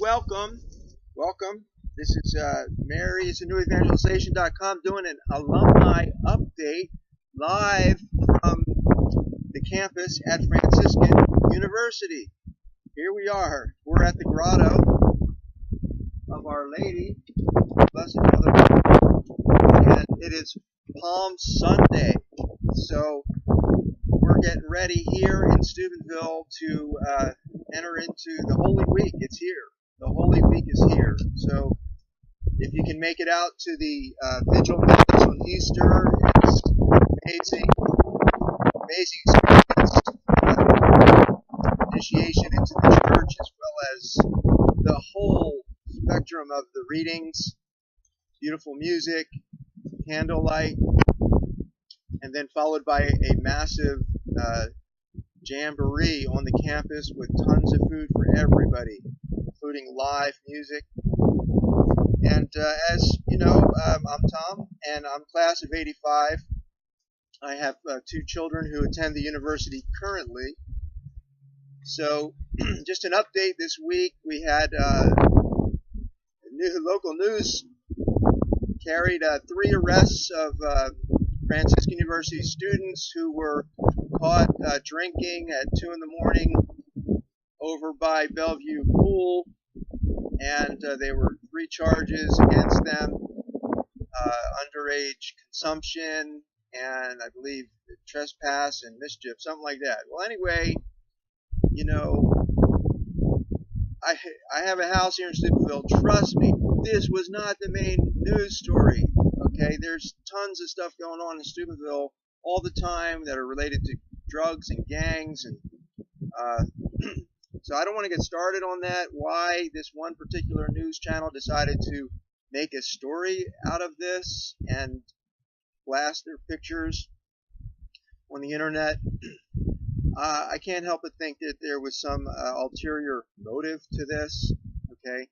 Welcome, welcome. This is Mary. It's a newevangelization.com doing an alumni update live from the campus at Franciscan University. Here we are. We're at the grotto of Our Lady, Blessed Mother, and it is Palm Sunday. So we're getting ready here in Steubenville to enter into the Holy Week. It's here. The Holy Week is here. So if you can make it out to the Vigil Mass on Easter, it's amazing, amazing experience, initiation into the church, as well as the whole spectrum of the readings, beautiful music, candlelight, and then followed by a massive jamboree on the campus with tons of food for everybody, including live music. And as you know, I'm Tom, and I'm class of '85. I have two children who attend the university currently. So just an update this week. We had local news carried 3 arrests of Franciscan University students who were caught drinking at 2 in the morning over by Bellevue Pool, and there were 3 charges against them: underage consumption, and I believe trespass and mischief, something like that. Well, anyway, you know, I have a house here in Steubenville. Trust me, this was not the main news story. Okay, there's tons of stuff going on in Steubenville all the time that are related to drugs and gangs, and so I don't want to get started on that. Why this one particular news channel decided to make a story out of this and blast their pictures on the internet, I can't help but think that there was some ulterior motive to this. Okay,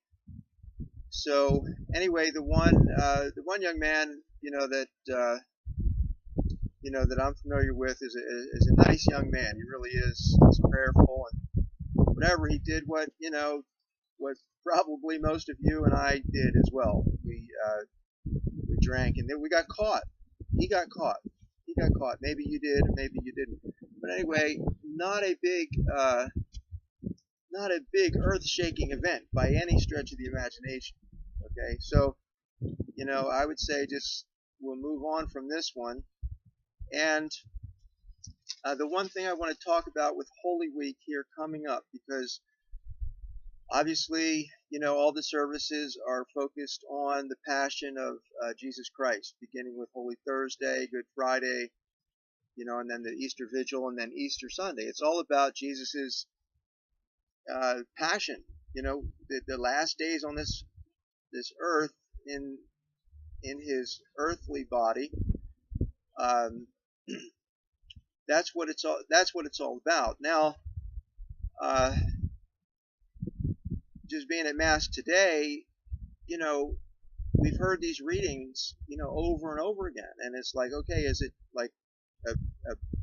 so anyway, the one young man, that I'm familiar with is a nice young man. He really is. He's prayerful, and whatever he did, what probably most of you and I did as well. We drank, and then we got caught. He got caught. Maybe you did, maybe you didn't. But anyway, not a big earth-shaking event by any stretch of the imagination. Okay, so I would say just we'll move on from this one. And the one thing I want to talk about with Holy Week here coming up, because obviously, all the services are focused on the Passion of Jesus Christ, beginning with Holy Thursday, Good Friday, and then the Easter Vigil, and then Easter Sunday. It's all about Jesus's passion, the last days on this earth in his earthly body. That's what it's all about. Now, just being at Mass today, we've heard these readings, over and over again, and it's like, okay, is it like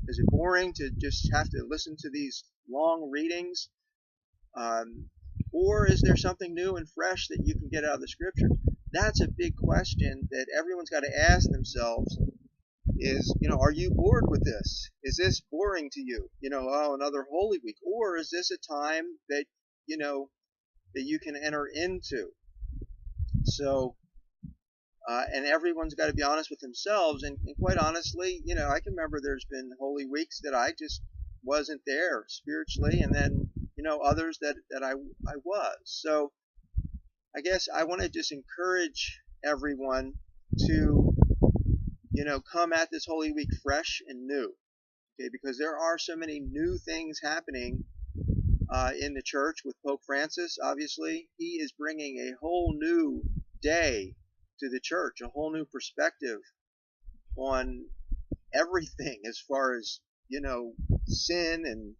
is it boring to just have to listen to these long readings, or is there something new and fresh that you can get out of the Scripture? That's a big question that everyone's got to ask themselves. Is, are you bored with this? Is this boring to you? Another Holy Week, or is this a time that that you can enter into? So, and everyone's got to be honest with themselves. And quite honestly, I can remember there's been Holy Weeks that I just wasn't there spiritually, and then others that I was. So I guess I want to just encourage everyone to come at this Holy Week fresh and new. Okay, because there are so many new things happening in the church with Pope Francis. Obviously, he is bringing a whole new day to the church, a whole new perspective on everything as far as sin and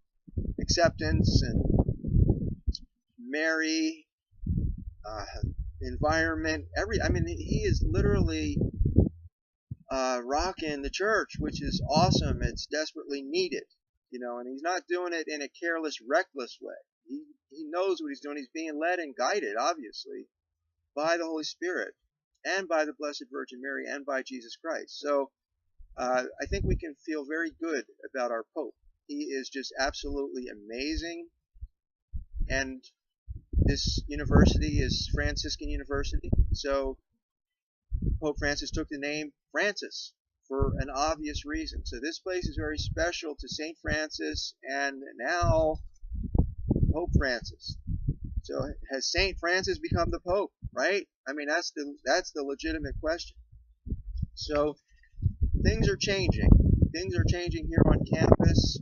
acceptance and Mary, environment. He is literally rocking the church, which is awesome. It's desperately needed, and he's not doing it in a careless, reckless way. he knows what he's doing. He's being led and guided, obviously, by the Holy Spirit and by the Blessed Virgin Mary and by Jesus Christ. So I think we can feel very good about our Pope. He is just absolutely amazing. And this university is Franciscan University. So Pope Francis took the name Francis for an obvious reason. So this place is very special to St. Francis and now Pope Francis. So has St. Francis become the Pope, right? I mean, that's the legitimate question. So things are changing. Things are changing here on campus.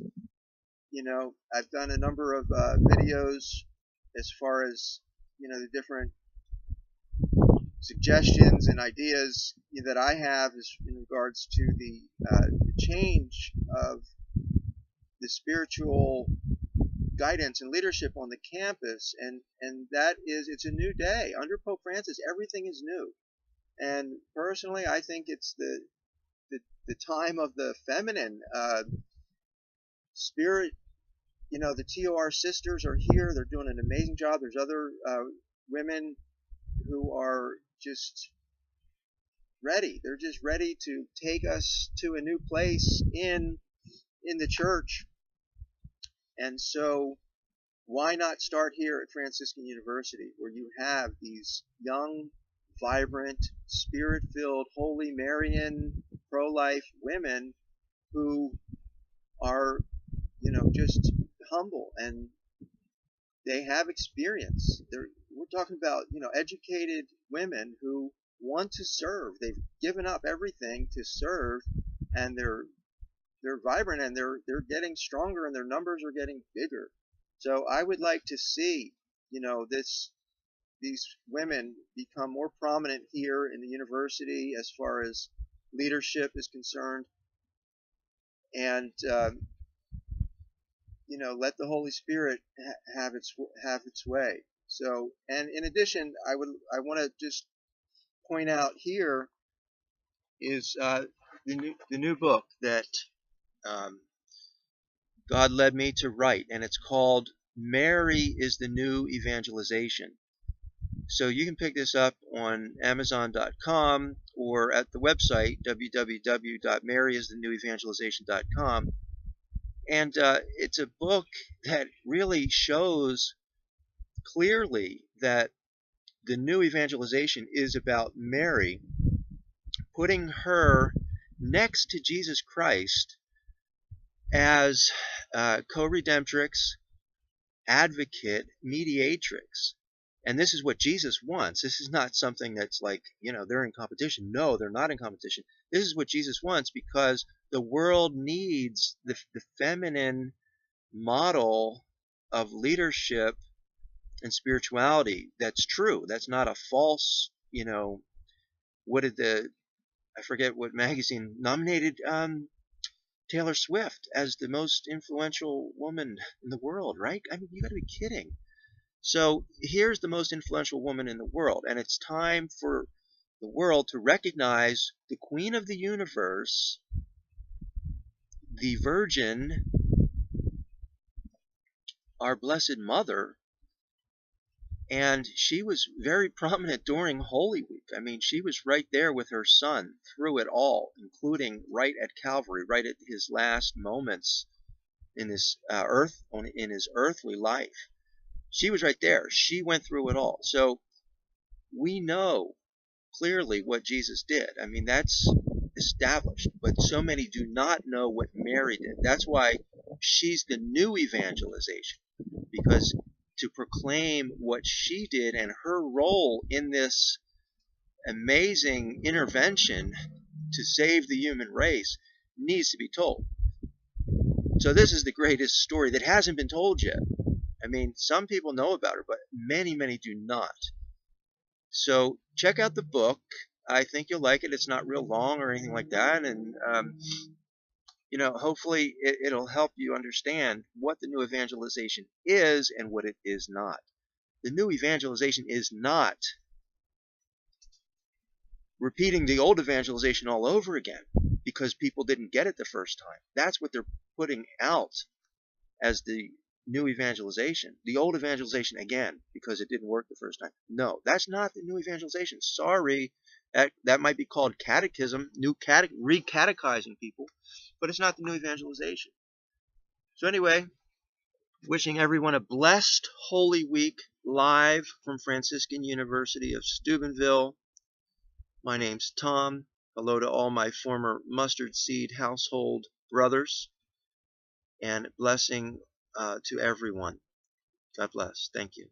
You know, I've done a number of videos as far as, you know, the different suggestions and ideas that I have in regards to the change of the spiritual guidance and leadership on the campus, and that is, it's a new day under Pope Francis. Everything is new, and personally, I think it's the time of the feminine spirit. You know, the TOR sisters are here. They're doing an amazing job. There's other women who are just ready. They're just ready to take us to a new place in the church. And so why not start here at Franciscan University, where you have these young, vibrant, spirit-filled, holy Marian, pro-life women who are, you know, just humble, and they have experience. We're talking about, you know, educated women who want to serve. They've given up everything to serve, and they're vibrant, and they're getting stronger, and their numbers are getting bigger. So I would like to see, you know, these women become more prominent here in the university as far as leadership is concerned, and you know, let the Holy Spirit have its way. So, and in addition, I want to just point out here is the new book that God led me to write, and it's called Mary is the New Evangelization. So you can pick this up on Amazon.com or at the website www.maryisthenewEvangelization.com. And it's a book that really shows clearly that the new evangelization is about Mary, putting her next to Jesus Christ as co-redemptrix, advocate, mediatrix. And this is what Jesus wants. This is not something that's like, you know, they're in competition. No, they're not in competition. This is what Jesus wants, because the world needs the feminine model of leadership and spirituality. That's true. That's not a false, you know, I forget what magazine nominated Taylor Swift as the most influential woman in the world, right? I mean, you got to be kidding. So here's the most influential woman in the world, and it's time for the world to recognize the Queen of the universe, the Virgin, our Blessed Mother. And she was very prominent during Holy Week. I mean, she was right there with her son through it all, including right at Calvary, right at his last moments in his in his earthly life. She was right there. She went through it all. So we know clearly what Jesus did. I mean, that's established. But so many do not know what Mary did. That's why she's the new evangelization, because to proclaim what she did and her role in this amazing intervention to save the human race needs to be told. So this is the greatest story that hasn't been told yet. I mean, some people know about her, but many, many do not. So check out the book. I think you'll like it. It's not real long or anything like that. And, you know, hopefully it'll help you understand what the new evangelization is and what it is not. The new evangelization is not repeating the old evangelization all over again because people didn't get it the first time. That's what they're putting out as the new evangelization, the old evangelization again, because it didn't work the first time. No, that's not the new evangelization. Sorry, that might be called catechism, re-catechizing people, but it's not the new evangelization. So anyway, wishing everyone a blessed Holy Week live from Franciscan University of Steubenville. My name's Tom. Hello to all my former mustard seed household brothers, and blessing to everyone. God bless. Thank you.